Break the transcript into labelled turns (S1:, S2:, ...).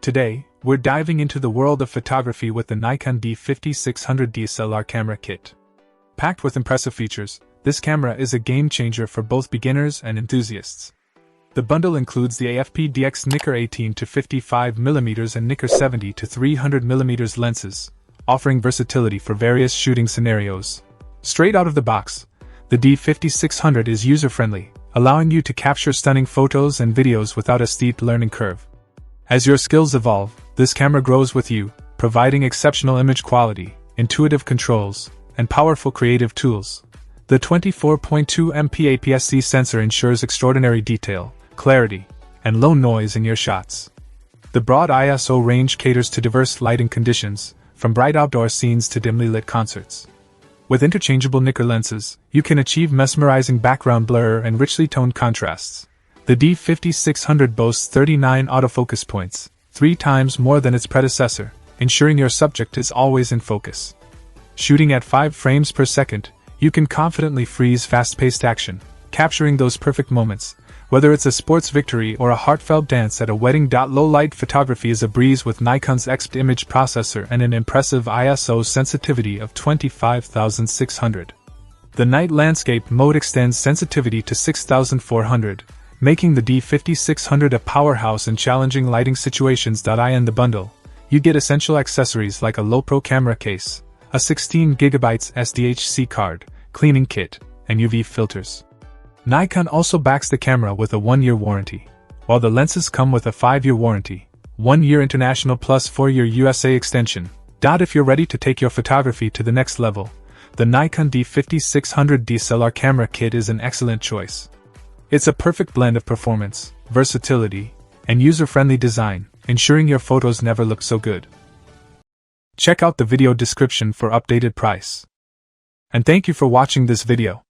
S1: Today, we're diving into the world of photography with the Nikon D5600 DSLR camera kit. Packed with impressive features, this camera is a game-changer for both beginners and enthusiasts. The bundle includes the AFP-DX Nikkor 18 to 55mm and Nikkor 70 to 300mm lenses, offering versatility for various shooting scenarios. Straight out of the box, the D5600 is user-friendly, allowing you to capture stunning photos and videos without a steep learning curve. As your skills evolve, this camera grows with you, providing exceptional image quality, intuitive controls, and powerful creative tools. The 24.2 MP APS-C sensor ensures extraordinary detail, clarity, and low noise in your shots. The broad ISO range caters to diverse lighting conditions, from bright outdoor scenes to dimly lit concerts. With interchangeable Nikkor lenses, you can achieve mesmerizing background blur and richly toned contrasts. The D5600 boasts 39 autofocus points, 3 times more than its predecessor, ensuring your subject is always in focus. Shooting at 5 frames per second, you can confidently freeze fast-paced action, capturing those perfect moments. Whether it's a sports victory or a heartfelt dance at a wedding. Low-light photography is a breeze with Nikon's XP image processor and an impressive ISO sensitivity of 25,600. The night landscape mode extends sensitivity to 6,400, making the D5600 a powerhouse in challenging lighting situations. In the bundle, you get essential accessories like a low-pro camera case, a 16GB SDHC card, cleaning kit, and UV filters. Nikon also backs the camera with a 1-year warranty, while the lenses come with a 5-year warranty, 1-year international plus 4-year USA extension. If you're ready to take your photography to the next level, the Nikon D5600 DSLR camera kit is an excellent choice. It's a perfect blend of performance, versatility, and user-friendly design, ensuring your photos never look so good. Check out the video description for updated price. And thank you for watching this video.